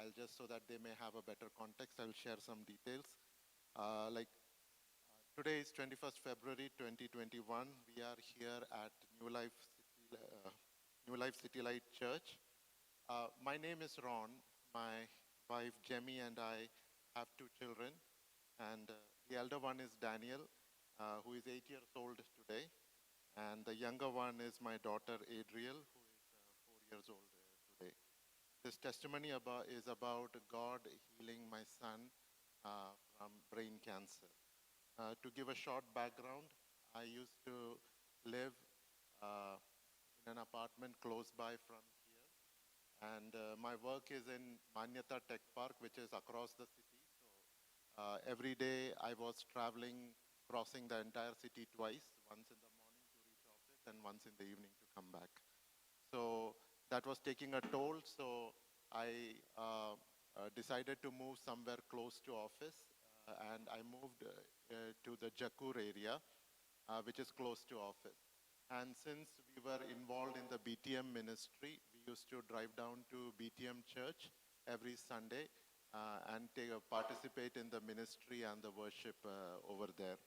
I'll just, so that they may have a better context, I'll share some details. Today is 21st February 2021. We are here at New Life City Light Church. My name is Ron. My wife Jemmy and I have two children, and the elder one is Daniel, who is 8 years old today, and the younger one is my daughter Adriel, who is 4 years old today. This testimony is about God healing my son from brain cancer. To give a short background, I used to live in an apartment close by from here, and my work is in Manyata Tech Park, which is across the city. So every day I was traveling, crossing the entire city twice, once in the morning to reach office and once in the evening to come back. So that was taking a toll, so I decided to move somewhere close to office, and I moved to the Jakur area, which is close to office. And since we were involved in the BTM ministry, we used to drive down to BTM church every Sunday and participate in the ministry and the worship over there.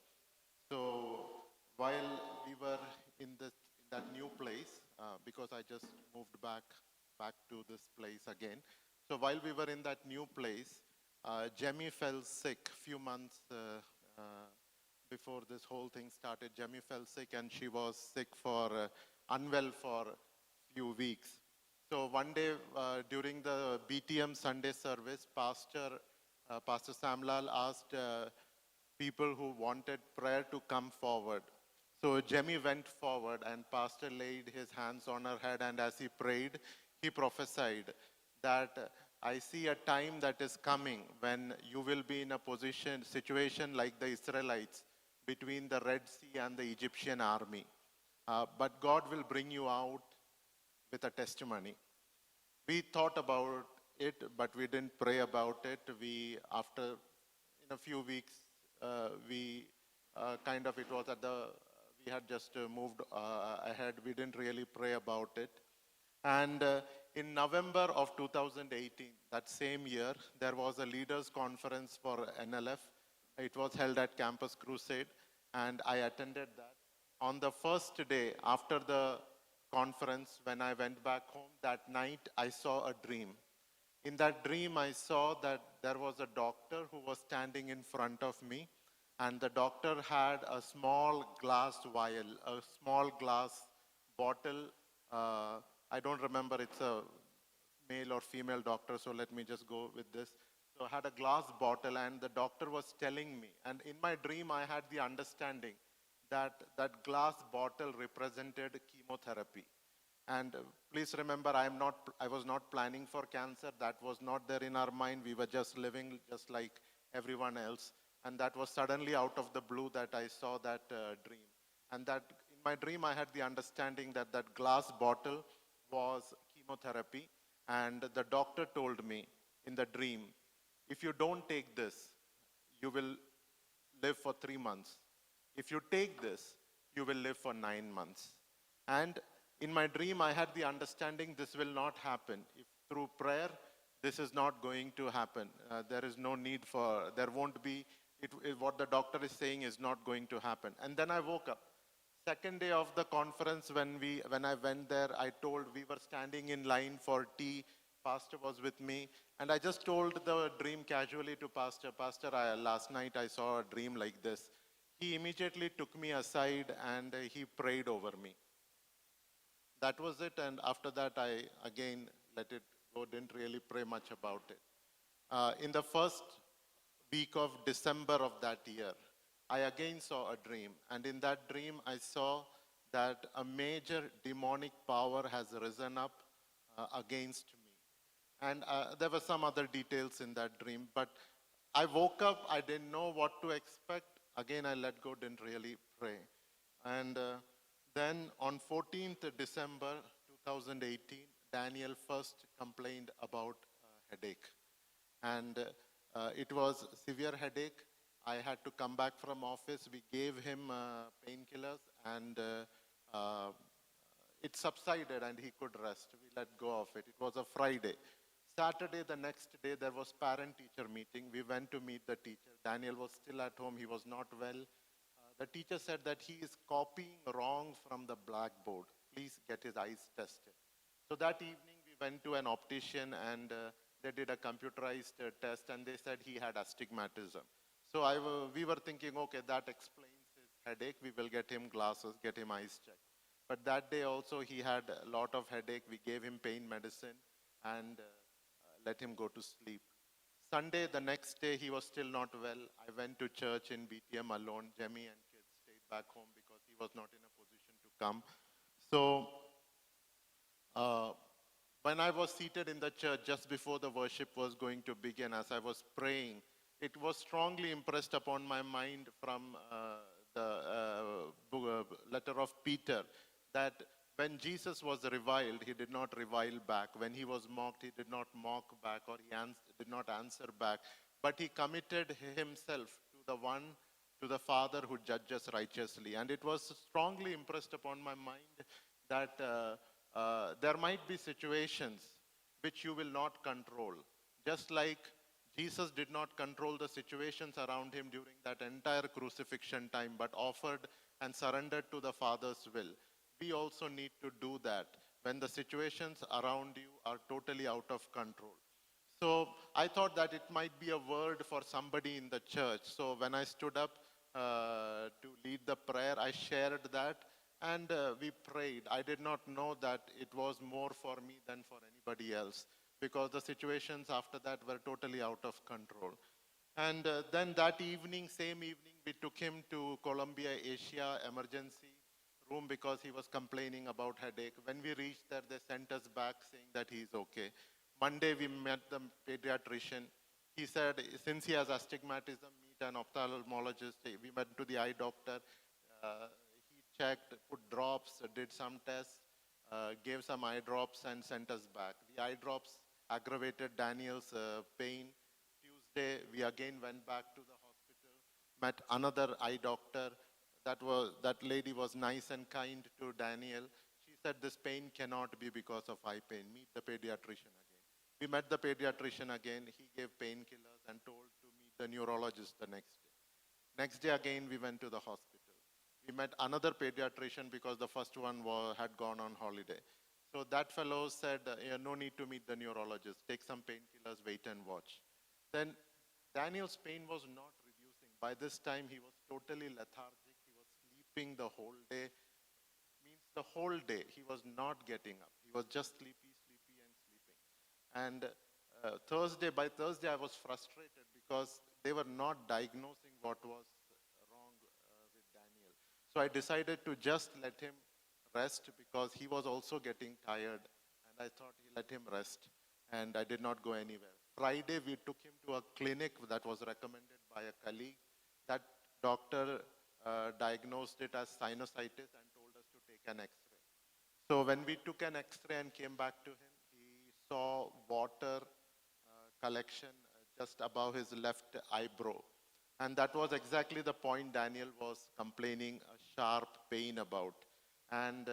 So while we were in that new place, because I just moved back to this place again. So while we were in that new place, Jemmy fell sick few months before this whole thing started. Jemmy fell sick and she was sick unwell for few weeks. So one day during the BTM Sunday service, Pastor Samlal asked people who wanted prayer to come forward. So Jemmy went forward and Pastor laid his hands on her head, and as he prayed, he prophesied that I see a time that is coming when you will be in a situation like the Israelites between the Red Sea and the Egyptian army. But God will bring you out with a testimony. We thought about it, but we didn't pray about it. After in a few weeks, we had just moved ahead. We didn't really pray about it. And in November of 2018, that same year, there was a leaders conference for NLF. It was held at Campus Crusade, and I attended that. On the first day after the conference, when I went back home that night, I saw a dream. In that dream, I saw that there was a doctor who was standing in front of me, and the doctor had a small glass vial, a small glass bottle. I don't remember it's a male or female doctor, so let me just go with this. So I had a glass bottle, and the doctor was telling me, and in my dream I had the understanding that that glass bottle represented chemotherapy. And please remember, I was not planning for cancer. That was not there in our mind. We were just living just like everyone else. And that was suddenly out of the blue that I saw that dream. And that in my dream, I had the understanding that that glass bottle was chemotherapy. And the doctor told me in the dream, if you don't take this, you will live for 3 months. If you take this, you will live for 9 months. And in my dream, I had the understanding this will not happen. If through prayer, this is not going to happen. There is no need there won't be, what the doctor is saying is not going to happen. And then I woke up. Second day of the conference, when I went there, we were standing in line for tea. Pastor was with me, and I just told the dream casually to Pastor, last night I saw a dream like this. He immediately took me aside and he prayed over me. That was it, and after that I again let it go, didn't really pray much about it. In the first week of December of that year, I again saw a dream, and in that dream I saw that a major demonic power has risen up against me. And there were some other details in that dream, but I woke up, I didn't know what to expect. Again, I let go, didn't really pray. And then on 14th December 2018, Daniel first complained about headache. And it was severe headache. I had to come back from office. We gave him painkillers, and it subsided and he could rest. We let go of it. It was a Friday. Saturday, the next day, there was parent-teacher meeting. We went to meet the teacher. Daniel was still at home. He was not well. The teacher said that he is copying wrong from the blackboard. Please get his eyes tested. So that evening, we went to an optician and they did a computerized test and they said he had astigmatism. So we were thinking, okay, that explains his headache. We will get him glasses, get him eyes checked. But that day also he had a lot of headache. We gave him pain medicine and let him go to sleep. Sunday, the next day, he was still not well. I went to church in BTM alone. Jemmy and kids stayed back home because he was not in a position to come. So uh, when I was seated in the church just before the worship was going to begin, as I was praying, it was strongly impressed upon my mind from the letter of Peter that when Jesus was reviled, he did not revile back. When he was mocked, he did not mock back or he did not answer back. But he committed himself to the one, to the Father who judges righteously. And it was strongly impressed upon my mind that there might be situations which you will not control. Just like Jesus did not control the situations around him during that entire crucifixion time, but offered and surrendered to the Father's will. We also need to do that when the situations around you are totally out of control. So I thought that it might be a word for somebody in the church. So when I stood up to lead the prayer, I shared that and we prayed. I did not know that it was more for me than for anybody else because the situations after that were totally out of control. And then that evening, same evening, we took him to Columbia Asia emergency room because he was complaining about headache. When we reached there, they sent us back saying that he's okay. Monday, we met the pediatrician. He said, since he has astigmatism, meet an ophthalmologist. We went to the eye doctor. He checked, put drops, did some tests, gave some eye drops and sent us back. The eye drops aggravated Daniel's pain. Tuesday, we again went back to the hospital, met another eye doctor. That lady was nice and kind to Daniel. She said this pain cannot be because of eye pain. Meet the pediatrician again. We met the pediatrician again. He gave painkillers and told to meet the neurologist the next day. Next day again, we went to the hospital. We met another pediatrician because the first one had gone on holiday. So that fellow said, no need to meet the neurologist. Take some painkillers, wait and watch. Then Daniel's pain was not reducing. By this time, he was totally lethargic. He was sleeping the whole day. Means the whole day, he was not getting up. He was just sleepy, sleepy, and sleeping. And by Thursday, I was frustrated because they were not diagnosing what was wrong with Daniel. So I decided to just let him rest because he was also getting tired. And I thought let him rest. And I did not go anywhere. Friday, we took him to a clinic that was recommended by a colleague. That doctor diagnosed it as sinusitis and told us to take an X-ray. So when we took an X-ray and came back to him, he saw water collection just above his left eyebrow. And that was exactly the point Daniel was complaining a sharp pain about. And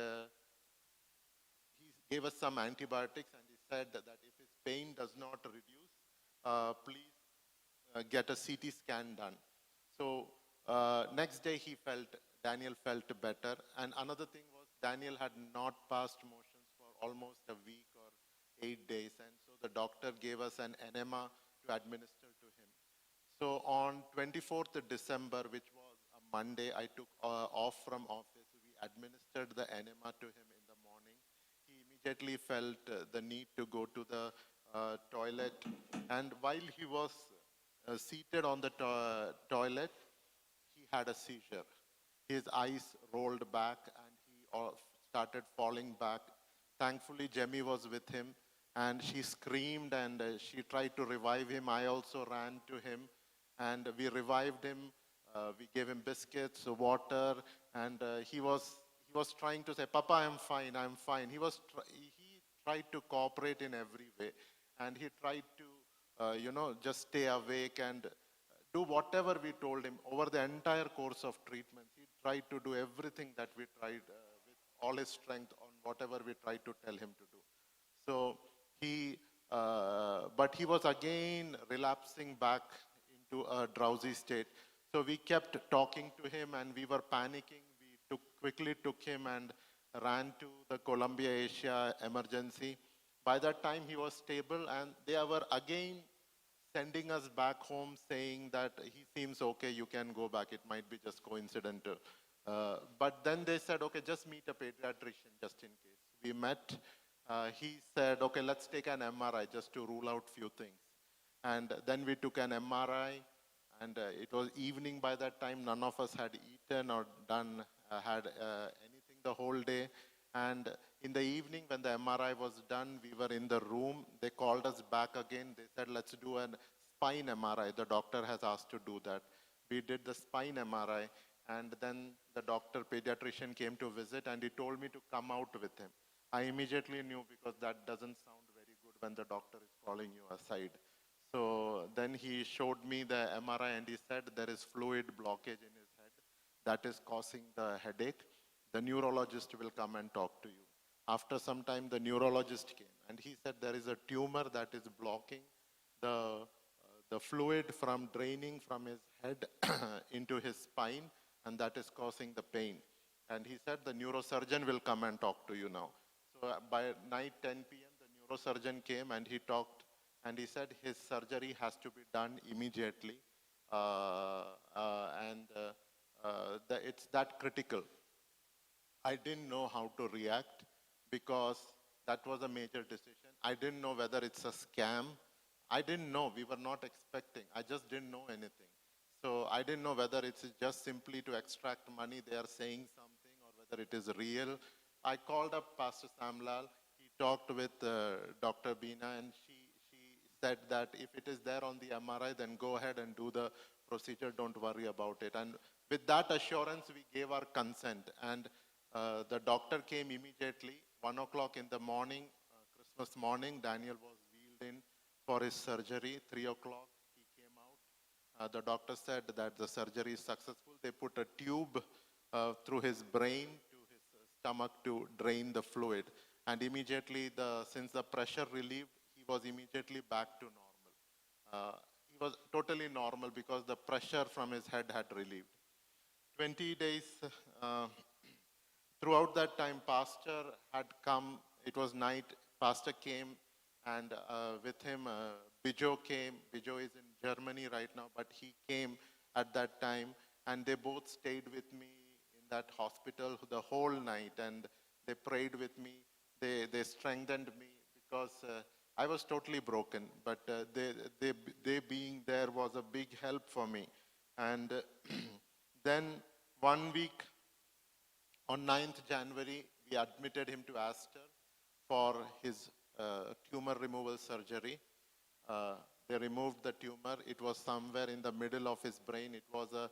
he gave us some antibiotics and he said that if his pain does not reduce, please get a CT scan done. So next day Daniel felt better. And another thing was Daniel had not passed motions for almost a week or 8 days. And so the doctor gave us an enema to administer to him. So on 24th December, which was a Monday, I took off from office. We administered the enema to him in the morning. He immediately felt the need to go to the toilet. And while he was seated on the toilet, he had a seizure. His eyes rolled back and he started falling back. Thankfully, Jemmy was with him and she screamed and she tried to revive him. I also ran to him and we revived him. We gave him biscuits, water, and he was trying to say, Papa, I'm fine, I'm fine. He tried to cooperate in every way and he tried to, just stay awake and do whatever we told him over the entire course of treatment. He tried to do everything that we tried with all his strength on whatever we tried to tell him to do. So he but he was again relapsing back into a drowsy state. So we kept talking to him and we were panicking. We quickly took him and ran to the Columbia Asia emergency. By that time, he was stable and they were again sending us back home saying that he seems okay, you can go back, it might be just coincidental. But then they said, okay, just meet a pediatrician just in case. We met, he said, okay, let's take an MRI just to rule out few things. And then we took an MRI and it was evening by that time, none of us had eaten or done, had anything the whole day. And in the evening when the MRI was done, we were in the room. They called us back again. They said, let's do a spine MRI. The doctor has asked to do that. We did the spine MRI. And then the doctor, pediatrician came to visit and he told me to come out with him. I immediately knew because that doesn't sound very good when the doctor is calling you aside. So then he showed me the MRI and he said there is fluid blockage in his head that is causing the headache. The neurologist will come and talk to you. After some time, the neurologist came and he said there is a tumor that is blocking the fluid from draining from his head into his spine, and that is causing the pain. And he said the neurosurgeon will come and talk to you now. So by night 10 p.m., the neurosurgeon came and he talked and he said his surgery has to be done immediately it's that critical. I didn't know how to react because that was a major decision. I didn't know whether it's a scam. I didn't know. We were not expecting. I just didn't know anything. So I didn't know whether it's just simply to extract money, they are saying something, or whether it is real. I called up Pastor Samlal. He talked with Dr. Beena, and she said that if it is there on the MRI, then go ahead and do the procedure. Don't worry about it. And with that assurance, we gave our consent. And the doctor came immediately, 1 o'clock in the morning, Christmas morning. Daniel was wheeled in for his surgery. 3 o'clock, he came out. The doctor said that the surgery is successful. They put a tube through his brain to his stomach to drain the fluid. And immediately, since the pressure relieved, he was immediately back to normal. He was totally normal because the pressure from his head had relieved. 20 days, throughout that time, pastor had come. It was night. Pastor came, and with him, Bijo came. Bijo is in Germany right now, but he came at that time, and they both stayed with me in that hospital the whole night, and they prayed with me. They strengthened me because I was totally broken, but they being there was a big help for me. And then 1 week, on 9th January, we admitted him to Astor for his tumor removal surgery. They removed the tumor. It was somewhere in the middle of his brain. It was a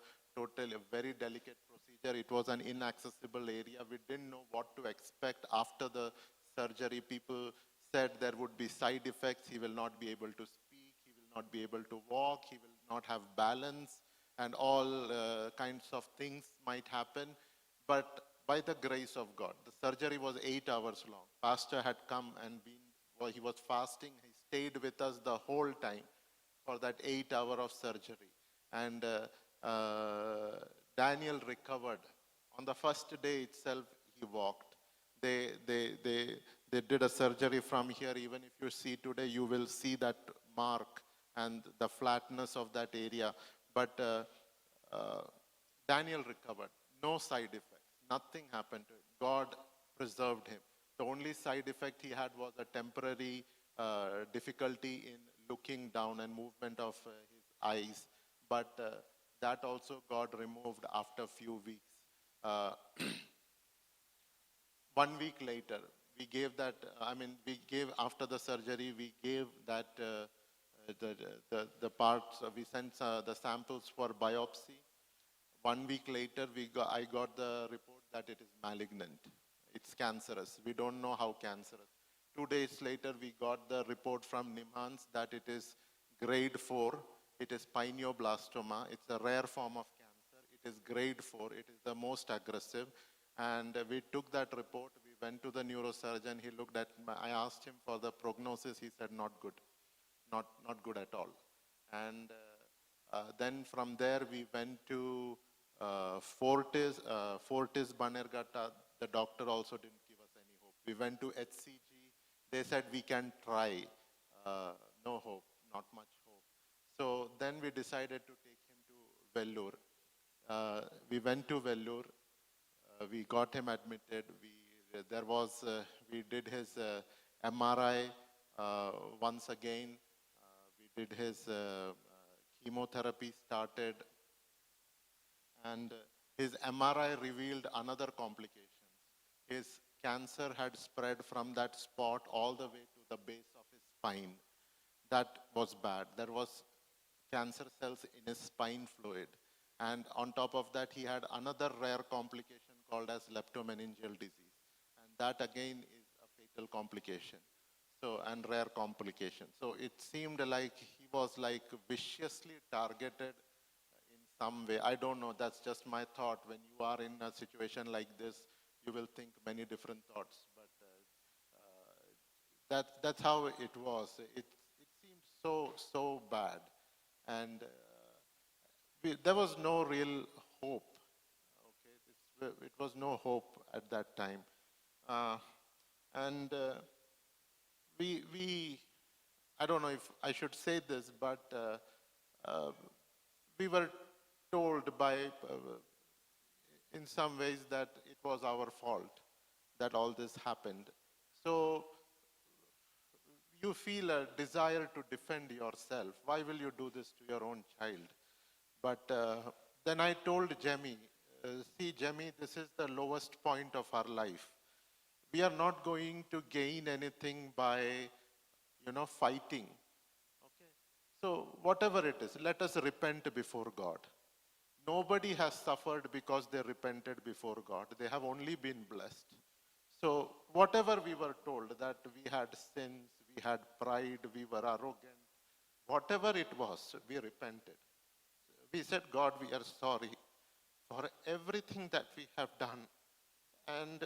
very delicate procedure. It was an inaccessible area. We didn't know what to expect after the surgery. People said there would be side effects. He will not be able to speak. He will not be able to walk. He will not have balance, and all kinds of things might happen. But by the grace of God, the surgery was 8 hours long. Pastor had come and he was fasting. He stayed with us the whole time for that 8 hour of surgery. And Daniel recovered. On the first day itself, he walked. They did a surgery from here. Even if you see today, you will see that mark and the flatness of that area. But Daniel recovered. No side effects. Nothing happened to him. God preserved him. The only side effect he had was a temporary difficulty in looking down and movement of his eyes. But that also God removed after a few weeks. 1 week later, we gave that, after the surgery, we gave that, the parts, we sent the samples for biopsy. 1 week later, I got the report that it is malignant. It's cancerous. We don't know how cancerous. 2 days later, we got the report from Nimhans that it is grade 4. It is pineoblastoma. It's a rare form of cancer. It is grade 4. It is the most aggressive. And we took that report. We went to the neurosurgeon. He looked at I asked him for the prognosis. He said, not good, not good at all. And then from there, we went to Fortis Banerghatta. The doctor also didn't give us any hope. We went to HCG. They said, we can try. No hope, not much hope. So then we decided to take him to Vellore. We went to Vellore. We got him admitted. We did his MRI once again. We did his chemotherapy started, and his MRI revealed another complication. His cancer had spread from that spot all the way to the base of his spine. That was bad. There was cancer cells in his spine fluid. And on top of that, he had another rare complication called as leptomeningeal disease. And that again is a fatal complication. So, and rare complication. So it seemed like he was like viciously targeted in some way. I don't know, that's just my thought. When you are in a situation like this, you will think many different thoughts. But that's how it was. It seemed so bad. And there was no real hope. Okay, it was no hope at that time. And I don't know if I should say this, but we were told by, in some ways, that it was our fault that all this happened. So you feel a desire to defend yourself. Why will you do this to your own child? But then I told Jemmy, see, Jemmy, this is the lowest point of our life. We are not going to gain anything by, fighting. Okay? So whatever it is, let us repent before God. Nobody has suffered because they repented before God. They have only been blessed. So whatever we were told, that we had sins, we had pride, we were arrogant, whatever it was, we repented. We said, God, we are sorry for everything that we have done. And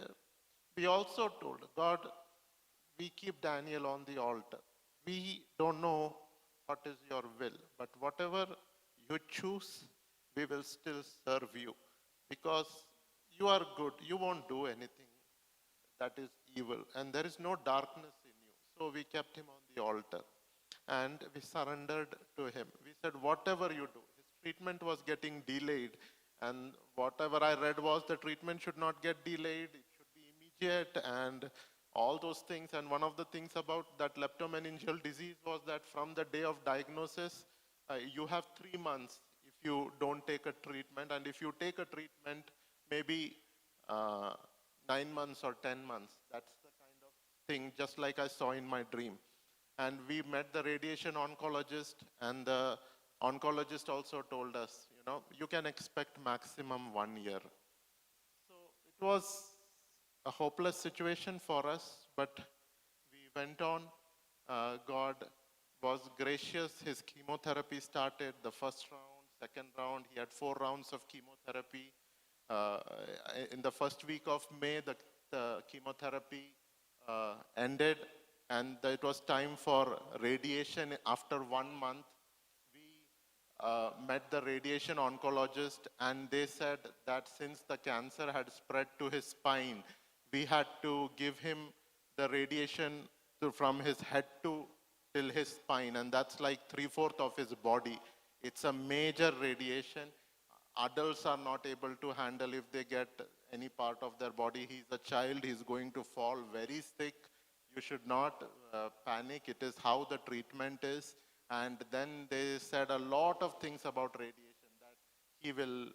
we also told God, we keep Daniel on the altar. We don't know what is your will, but whatever you choose, we will still serve you, because you are good. You won't do anything that is evil, and there is no darkness in you. So we kept him on the altar, and we surrendered to him. We said, whatever you do. His treatment was getting delayed, and whatever I read was the treatment should not get delayed. It should be immediate, and all those things. And one of the things about that leptomeningeal disease was that from the day of diagnosis, you have 3 months if you don't take a treatment. And if you take a treatment, maybe 9 months or 10 months. That's the kind of thing, just like I saw in my dream. And we met the radiation oncologist, and the oncologist also told us, you can expect maximum 1 year. So it was a hopeless situation for us, but we went on. God was gracious. His chemotherapy started, the first round, second round. He had 4 rounds of chemotherapy. In the first week of May, the chemotherapy ended, and it was time for radiation. After 1 month, we met the radiation oncologist, and they said that since the cancer had spread to his spine, we had to give him the radiation from his head till his spine, and that's like 3/4 of his body. It's a major radiation. Adults are not able to handle if they get any part of their body. He's a child, he's going to fall very sick. You should not panic. It is how the treatment is. And then they said a lot of things about radiation, that he will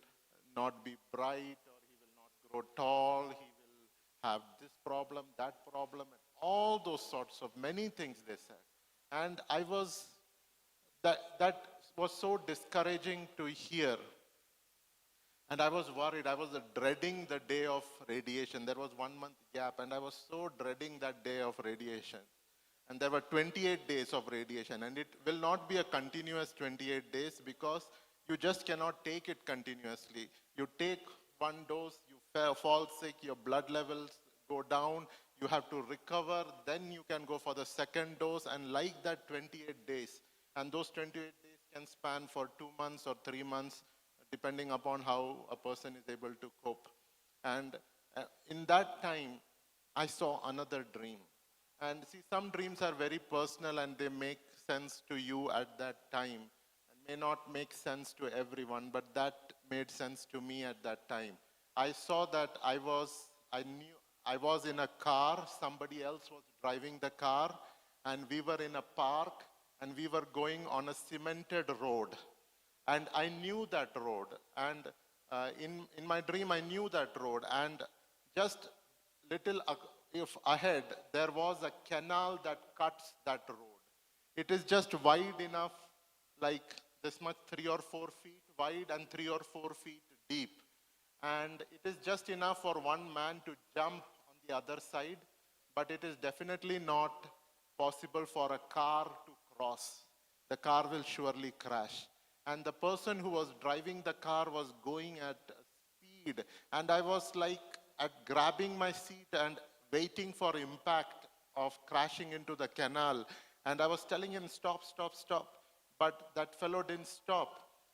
not be bright, or he will not grow tall, he will have this problem, that problem, and all those sorts of many things they said. And that was so discouraging to hear. And I was worried. I was dreading the day of radiation. There was 1 month gap, and I was so dreading that day of radiation. And there were 28 days of radiation, and it will not be a continuous 28 days, because you just cannot take it continuously. You take 1 dose, you fall sick, your blood levels go down, you have to recover, then you can go for the second dose, and like that 28 days. And those 28 days can span for 2 months or 3 months, depending upon how a person is able to cope. And in that time, I saw another dream. And see, some dreams are very personal and they make sense to you at that time and may not make sense to everyone, but that made sense to me at that time. I saw that I knew I was in a car, somebody else was driving the car, and we were in a park and we were going on a cemented road. And I knew that road. And in my dream, I knew that road. And just little if ahead, there was a canal that cuts that road. It is just wide enough, like this much, 3 or 4 feet wide and 3 or 4 feet deep. And it is just enough for one man to jump on the other side, but it is definitely not possible for a car to cross. The car will surely crash. And the person who was driving the car was going at speed, and I was like at grabbing my seat and waiting for impact of crashing into the canal. And I was telling him, stop, stop, stop. But that fellow didn't stop.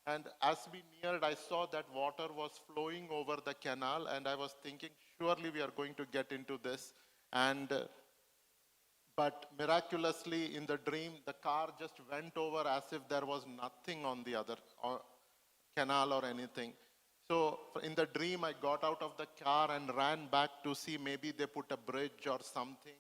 And as we neared, I saw that water was flowing over the canal, and I was thinking, surely we are going to get into this. And but miraculously, in the dream, the car just went over as if there was nothing on the other canal or anything. So in the dream, I got out of the car and ran back to see maybe they put a bridge or something,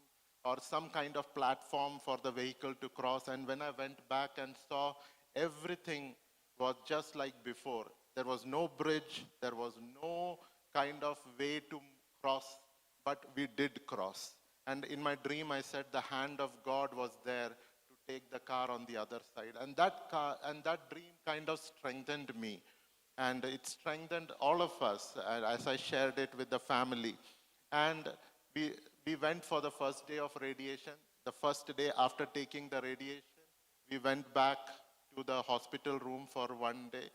or some kind of platform for the vehicle to cross. And when I went back and saw, everything was just like before. There was no bridge, there was no kind of way to cross, but we did cross. And in my dream, I said the hand of God was there to take the car on the other side. And that dream kind of strengthened me. And it strengthened all of us as I shared it with the family. And we went for the first day of radiation. The first day after taking the radiation, we went back to the hospital room for one day.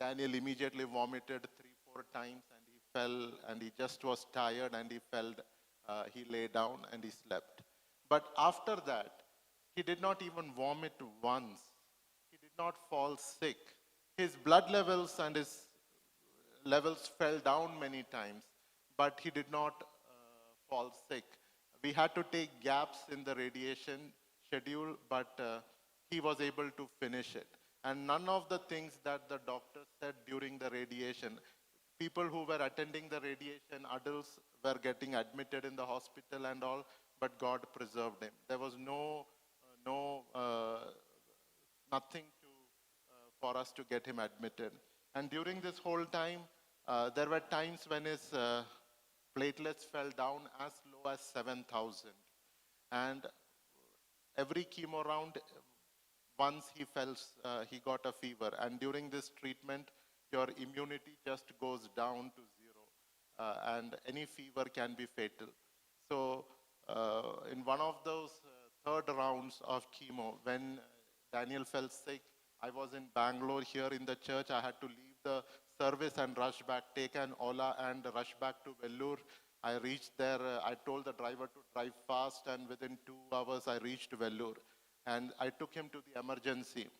Daniel immediately vomited 3, 4 times, and he fell, and he just was tired, and he fell. He lay down and he slept. But after that, he did not even vomit once. He did not fall sick. His blood levels and his levels fell down many times, but he did not fall sick. We had to take gaps in the radiation schedule, but he was able to finish it. And none of the things that the doctor said during the radiation, people who were attending the radiation, adults, were getting admitted in the hospital and all, but God preserved him. There was nothing for us to get him admitted. And during this whole time, there were times when his platelets fell down as low as 7,000. And every chemo round, once he got a fever. And during this treatment, your immunity just goes down to zero. And any fever can be fatal. So in one of those third rounds of chemo, when Daniel fell sick, I was in Bangalore here in the church. I had to leave the service and rush back, take an Ola and rush back to Vellore. I reached there, I told the driver to drive fast, and within 2 hours I reached Vellore. And I took him to the emergency.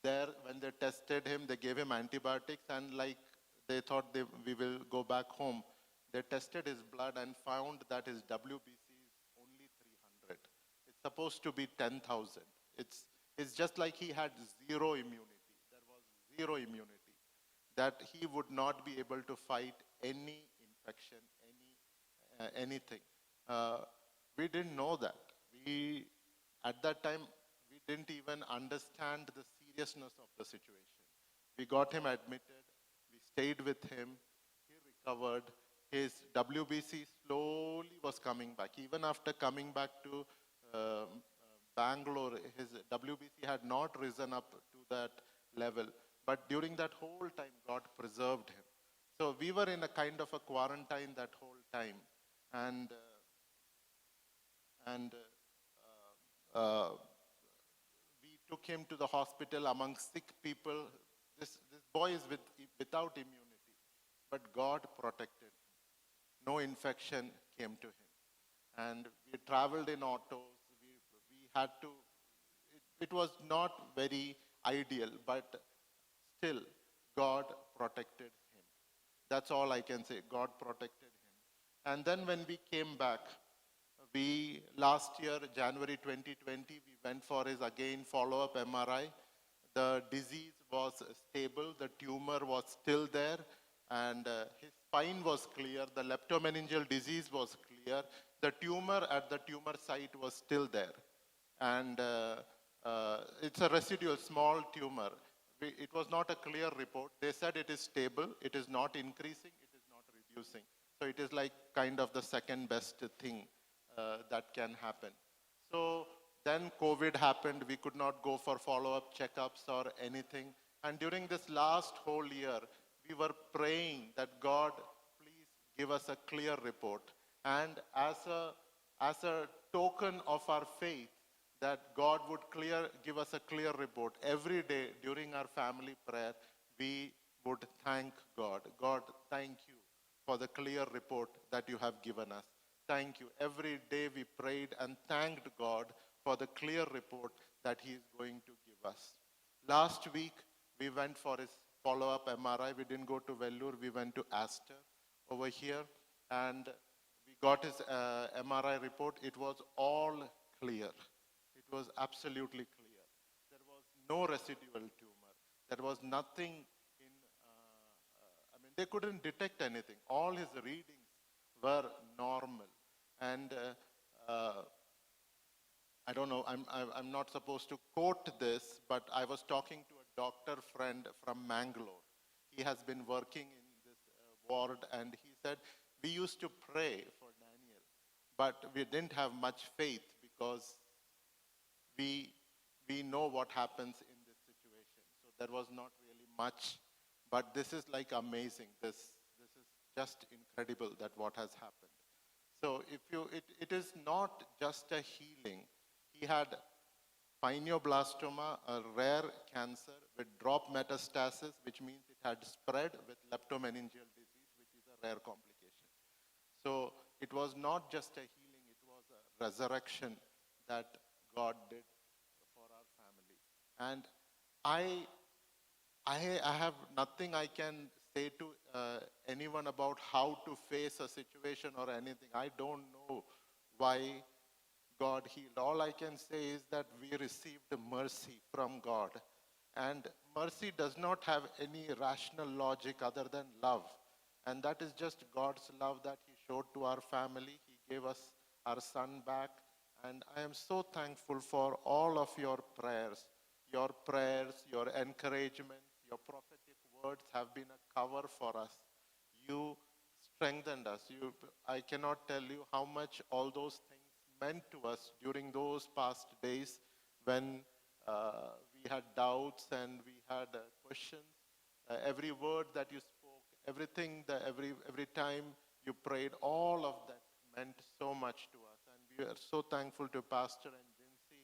There, when they tested him, they gave him antibiotics, and like they thought we will go back home. They tested his blood and found that his WBC is only 300. It's supposed to be 10,000. It's just like he had zero immunity. There was zero immunity. That he would not be able to fight any infection, anything. We didn't know that. At that time, we didn't even understand the seriousness of the situation. We got him admitted. We stayed with him. He recovered. His WBC slowly was coming back. Even after coming back to Bangalore, his WBC had not risen up to that level. But during that whole time, God preserved him. So we were in a kind of a quarantine that whole time. And we took him to the hospital among sick people. This boy is without immunity, but God protected him. no infection came to him. And we traveled in autos. We had to, it was not very ideal, but still, God protected him. That's all I can say. God protected him. And then when we came back, last year, January 2020, we went for his again follow-up MRI. The disease was stable, the tumor was still there, and his spine was clear, the leptomeningeal disease was clear, the tumor at the tumor site was still there. And it's a residual small tumor. It was not a clear report. They said it is stable, it is not increasing, it is not reducing. So it is like kind of the second best thing that can happen. So then COVID happened. We could not go for follow-up checkups or anything. And during this last whole year, we were praying that God, please give us a clear report. And as a token of our faith, that God would give us a clear report. Every day during our family prayer, we would thank God. God, thank you for the clear report that you have given us. Thank you. Every day we prayed and thanked God for the clear report that he is going to give us. Last week, we went for his follow-up MRI. We didn't go to Vellore. We went to Aster over here. And we got his MRI report. It was all clear. It was absolutely clear. There was no residual tumor. There was nothing in, they couldn't detect anything. All his readings were normal. And I don't know, I'm not supposed to quote this, but I was talking to a doctor friend from Mangalore. He has been working in this ward, and he said, we used to pray for Daniel, but we didn't have much faith because we know what happens in this situation. So there was not really much, but this is like amazing. This is just incredible that what has happened. So it is not just a healing. He had pineoblastoma, a rare cancer with drop metastasis, which means it had spread with leptomeningeal disease, which is a rare complication. So it was not just a healing, it was a resurrection that God did for our family. And I have nothing I can say to anyone about how to face a situation or anything. I don't know why God healed. All I can say is that we received mercy from God. And mercy does not have any rational logic other than love. And that is just God's love that he showed to our family. He gave us our son back. And I am so thankful for all of your prayers, your encouragement, your prophetic words have been a cover for us. You strengthened us. I cannot tell you how much all those things meant to us during those past days when we had doubts and we had questions. Every word that you spoke, everything, every time you prayed, all of that meant so much to us. And we are so thankful to Pastor and Jinsi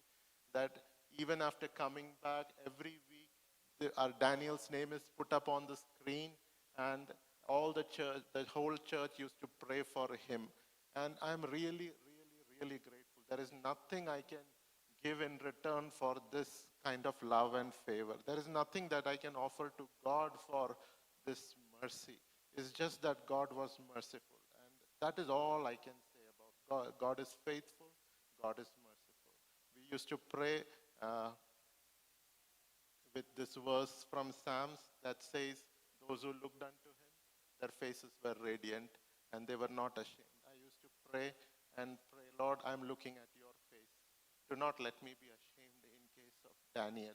that even after coming back every week, our Daniel's name is put up on the screen, and all the church, the whole church used to pray for him. And I'm really grateful. There is nothing I can give in return for this kind of love and favor. There is nothing that I can offer to God for this mercy. It's just that God was merciful. And that is all I can say about God. God is faithful. God is merciful. We used to pray with this verse from Psalms that says, those who looked unto him, their faces were radiant and they were not ashamed. I used to pray and pray, Lord, I'm looking at your face. Do not let me be ashamed in case of Daniel.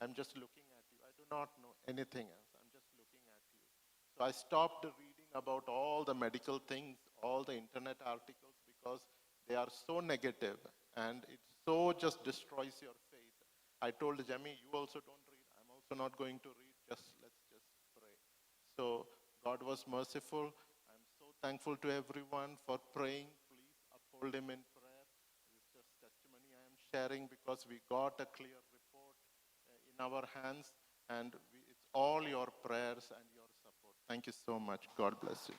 I'm just looking at you. I do not know anything else. I'm just looking at you. So I stopped reading about all the medical things, all the internet articles, because they are so negative and it so just destroys your faith. I told Jemmy, you also don't read. I'm also not going to read. Let's just pray. So God was merciful. I'm so thankful to everyone for praying. Please uphold him in prayer. This is just testimony I am sharing because we got a clear report in our hands, and it's all your prayers and your support. Thank you so much. God bless you.